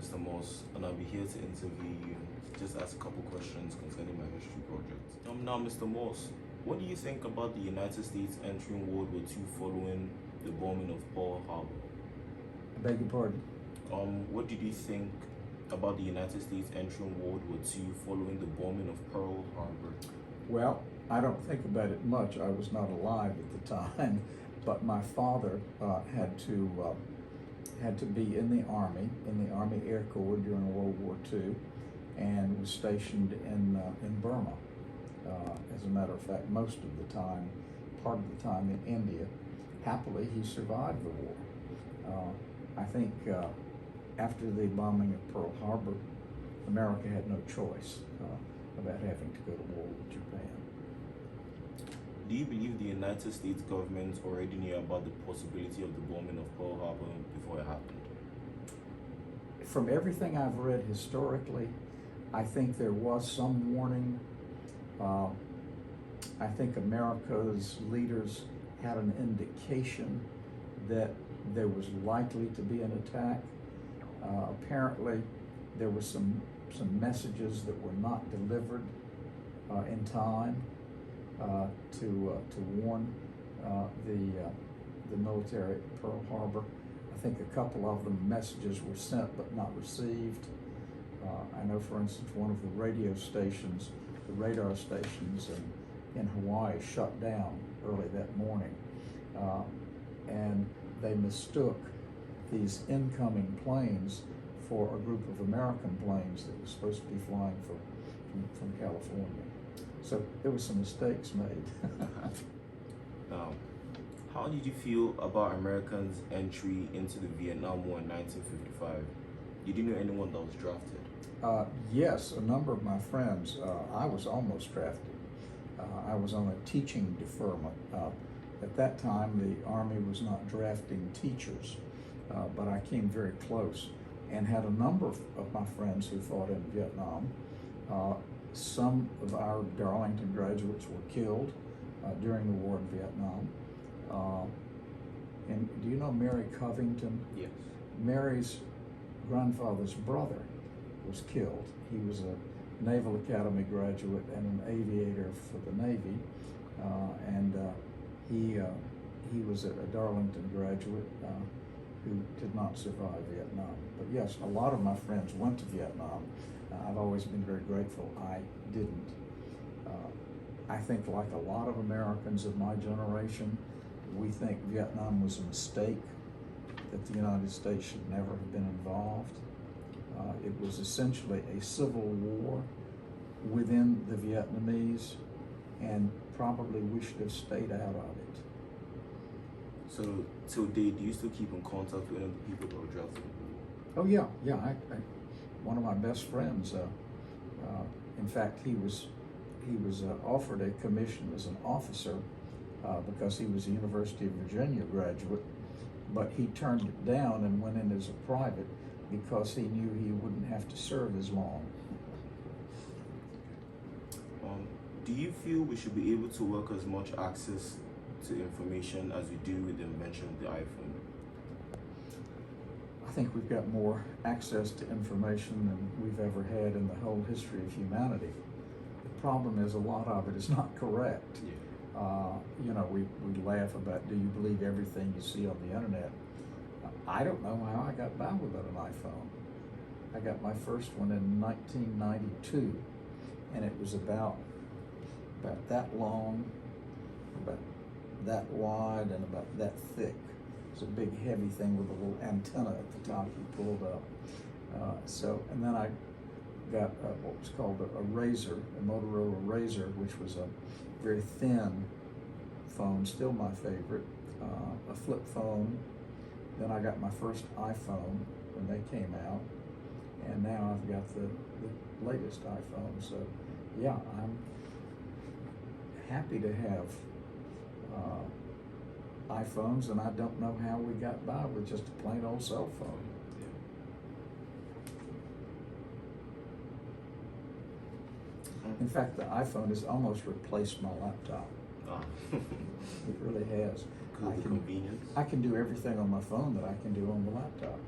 Mr. Moss, and I'll be here to interview you, just ask a couple questions concerning my history project. Now, Mr. Moss, what do you think about the United States entering World War II following the bombing of Pearl Harbor? I beg your pardon? What did you think about the United States entering World War II following the bombing of Pearl Harbor? Well, I don't think about it much. I was not alive at the time, but my father had to be in the Army Air Corps during World War II, and was stationed in Burma. As a matter of fact, most of the time, part of the time in India. Happily, he survived the war. I think after the bombing of Pearl Harbor, America had no choice about having to go to war with Japan. Do you believe the United States government already knew about the possibility of the bombing of Pearl Harbor before it happened? From everything I've read historically, I think there was some warning. I think America's leaders had an indication that there was likely to be an attack. Apparently, there were some messages that were not delivered in time to warn the military at Pearl Harbor. I think a couple of them messages were sent but not received. I know, for instance, one of the radio stations, the radar stations in Hawaii, shut down early that morning, and they mistook these incoming planes for a group of American planes that were supposed to be flying from California. So there were some mistakes made. Now, how did you feel about Americans' entry into the Vietnam War in 1955? Did you know anyone that was drafted? Yes, a number of my friends. I was almost drafted. I was on a teaching deferment. At that time, the Army was not drafting teachers, but I came very close and had a number of my friends who fought in Vietnam. Some of our Darlington graduates were killed during the war in Vietnam. And do you know Mary Covington? Yes. Mary's grandfather's brother was killed. He was a Naval Academy graduate and an aviator for the Navy, and he was a Darlington graduate who did not survive Vietnam. But yes, a lot of my friends went to Vietnam. I've always been very grateful I didn't. I think, like a lot of Americans of my generation, we think Vietnam was a mistake, that the United States should never have been involved. It was essentially a civil war within the Vietnamese, and probably we should have stayed out of it. So, till date, do you still keep in contact with any of the people that were drafted? Oh yeah. One of my best friends. In fact, he was offered a commission as an officer because he was a University of Virginia graduate, but he turned it down and went in as a private because he knew he wouldn't have to serve as long. Do you feel we should be able to work as much access to information as we do with the invention of the iPhone? I think we've got more access to information than we've ever had in the whole history of humanity. The problem is a lot of it is not correct. Yeah. We laugh about, do you believe everything you see on the internet? I don't know how I got by without an iPhone. I got my first one in 1992, and it was about that long, about that wide, and about that thick. It's a big, heavy thing with a little antenna at the top you pulled up. And then I got what was called a Razr, a Motorola Razr, which was a very thin phone, still my favorite, a flip phone. Then I got my first iPhone when they came out, and now I've got the latest iPhone. So yeah, I'm happy to have iPhones, and I don't know how we got by with just a plain old cell phone. In fact, the iPhone has almost replaced my laptop. It really has. Convenience. I can do everything on my phone that I can do on the laptop.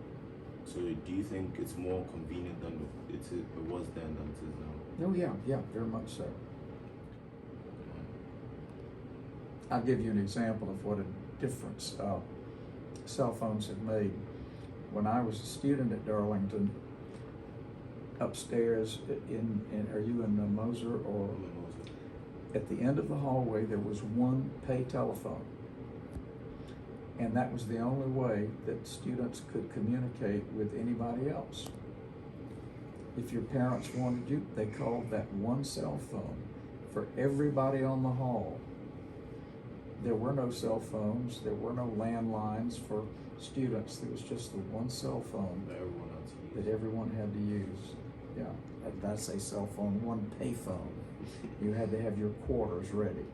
So do you think it's more convenient than it was then than it is now? Oh yeah, very much so. I'll give you an example of what a difference cell phones have made. When I was a student at Darlington, upstairs are you in Moser or? I'm in Moser. At the end of the hallway, there was one pay telephone. And that was the only way that students could communicate with anybody else. If your parents wanted you, they called that one cell phone for everybody on the hall. There were no cell phones, there were no landlines for students. There was just the one cell phone that everyone had to use. Yeah, that's a cell phone, one pay phone. You had to have your quarters ready.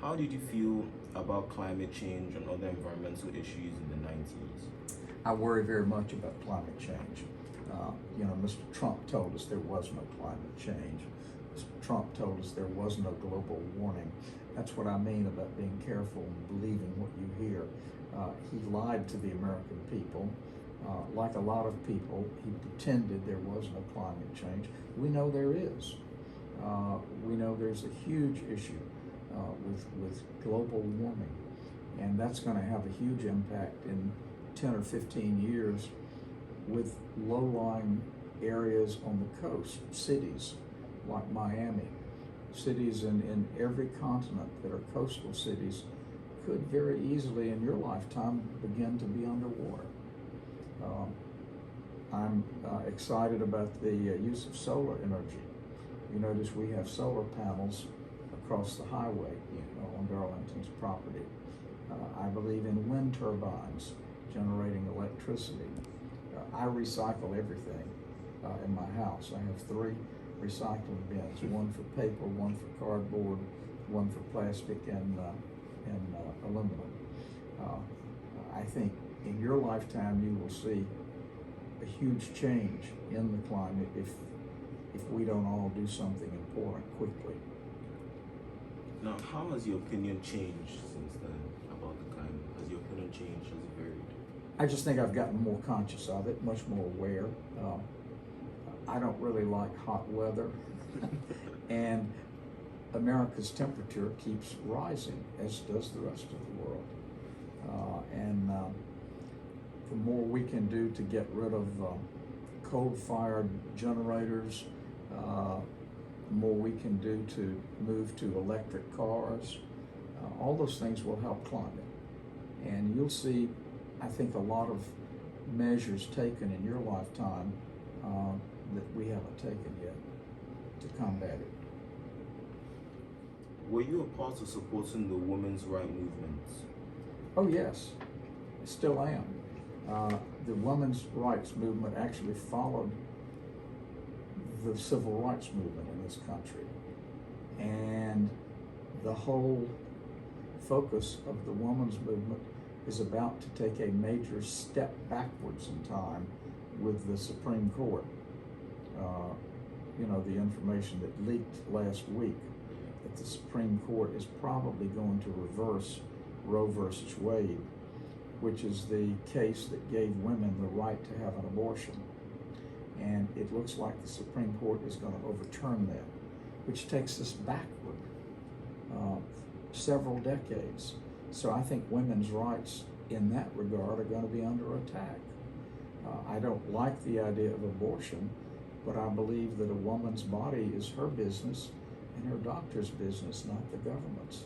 How did you feel about climate change and other environmental issues in the 90s? I worry very much about climate change. Mr. Trump told us there was no climate change. Mr. Trump told us there was no global warming. That's what I mean about being careful and believing what you hear. He lied to the American people. Like a lot of people, he pretended there was no climate change. We know there is. We know there's a huge issue with global warming, and that's going to have a huge impact in 10 or 15 years with low-lying areas on the coast, cities like Miami, cities in every continent that are coastal cities could very easily in your lifetime begin to be underwater. I'm excited about the use of solar energy. You notice we have solar panels across the highway on Darlington's property. I believe in wind turbines generating electricity. I recycle everything in my house. I have 3 recycling bins, one for paper, one for cardboard, one for plastic and aluminum. I think in your lifetime you will see a huge change in the climate if we don't all do something important quickly. Now, how has your opinion changed since then about the climate? Has your opinion changed? Has it varied? I just think I've gotten more conscious of it, much more aware. I don't really like hot weather, and America's temperature keeps rising, as does the rest of the world. The more we can do to get rid of coal-fired generators, the more we can do to move to electric cars, all those things will help climate. And you'll see, I think, a lot of measures taken in your lifetime that we haven't taken yet to combat it. Were you a part of supporting the women's rights movement? Oh yes, I still am. The women's rights movement actually followed the civil rights movement in this country. And the whole focus of the women's movement is about to take a major step backwards in time with the Supreme Court. The information that leaked last week that the Supreme Court is probably going to reverse Roe versus Wade, which is the case that gave women the right to have an abortion. And it looks like the Supreme Court is going to overturn that, which takes us backward several decades. So I think women's rights in that regard are going to be under attack. I don't like the idea of abortion, but I believe that a woman's body is her business and her doctor's business, not the government's.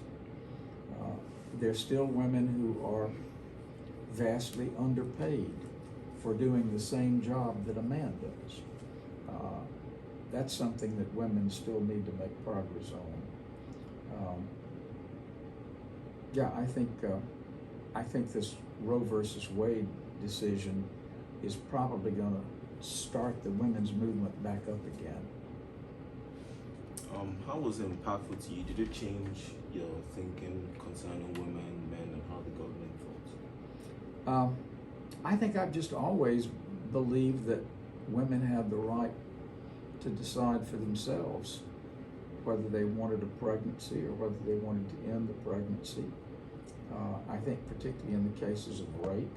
There's still women who are vastly underpaid for doing the same job that a man does. That's something that women still need to make progress on. I think this Roe versus Wade decision is probably going to start the women's movement back up again. How was it impactful to you? Did it change your thinking concerning women, men, and how the government votes? I think I've just always believed that women have the right to decide for themselves whether they wanted a pregnancy or whether they wanted to end the pregnancy. I think particularly in the cases of rape.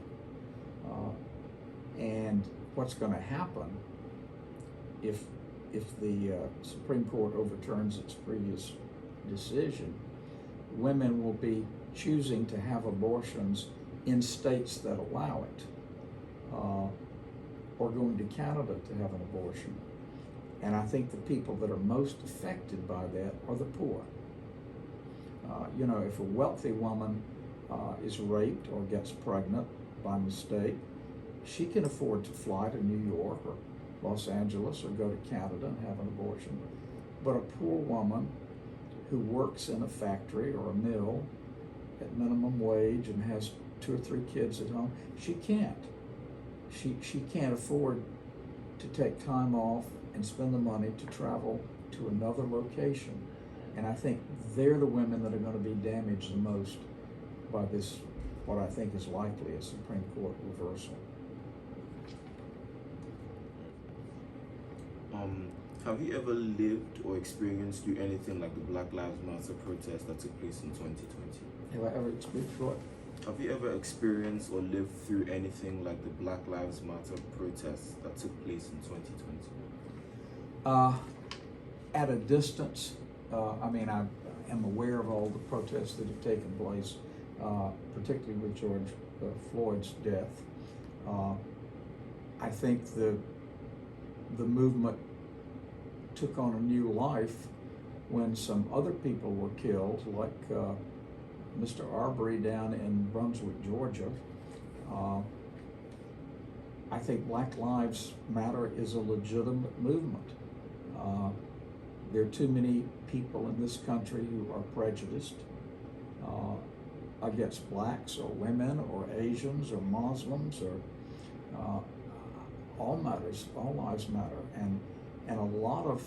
And what's going to happen if the Supreme Court overturns its previous decision, women will be choosing to have abortions in states that allow it, or going to Canada to have an abortion. And I think the people that are most affected by that are the poor. You know, if a wealthy woman is raped or gets pregnant by mistake, she can afford to fly to New York or Los Angeles or go to Canada and have an abortion. But a poor woman who works in a factory or a mill at minimum wage and has 2 or 3 kids at home, she can't. She can't afford to take time off and spend the money to travel to another location. And I think they're the women that are going to be damaged the most by this, what I think is likely a Supreme Court reversal. Have you ever lived or experienced through anything like the Black Lives Matter protest that took place in 2020? Have I ever experienced what? Have you ever experienced or lived through anything like the Black Lives Matter protests that took place in 2020? At a distance. I mean, I am aware of all the protests that have taken place, particularly with George Floyd's death. I think the movement took on a new life when some other people were killed, like Mr. Arbery down in Brunswick, Georgia. I think Black Lives Matter is a legitimate movement. There are too many people in this country who are prejudiced against blacks or women or Asians or Muslims or all lives matter. And a lot of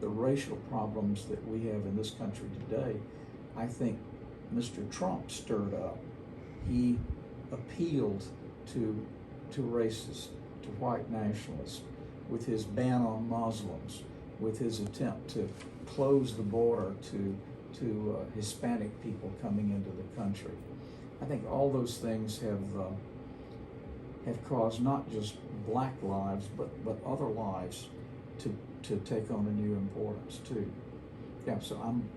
the racial problems that we have in this country today, I think Mr. Trump stirred up. He appealed to racists, to white nationalists, with his ban on Muslims, with his attempt to close the border to Hispanic people coming into the country. I think all those things have caused not just black lives, but other lives to take on a new importance too. Yeah, so I'm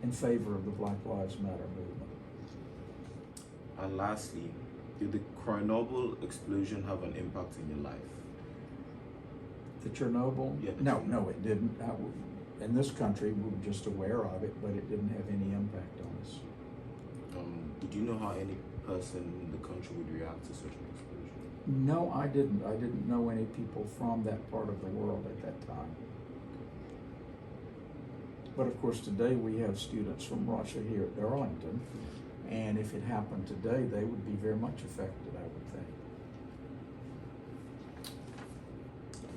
in favor of the Black Lives Matter movement. And lastly, did the Chernobyl explosion have an impact in your life? The Chernobyl? Yeah, No, it didn't. In this country, we were just aware of it, but it didn't have any impact on us. Did you know how any person in the country would react to such an explosion? No, I didn't. I didn't know any people from that part of the world at that time. But of course, today we have students from Russia here at Darlington, and if it happened today, they would be very much affected, I would think.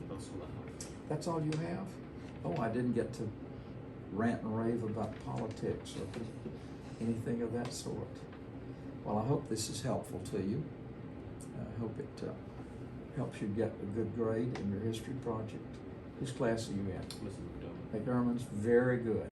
That's all I have. That's all you have? Oh, I didn't get to rant and rave about politics or anything of that sort. Well, I hope this is helpful to you. I hope it helps you get a good grade in your history project. Whose class are you in? Mr. McDermott. McDermott's, very good.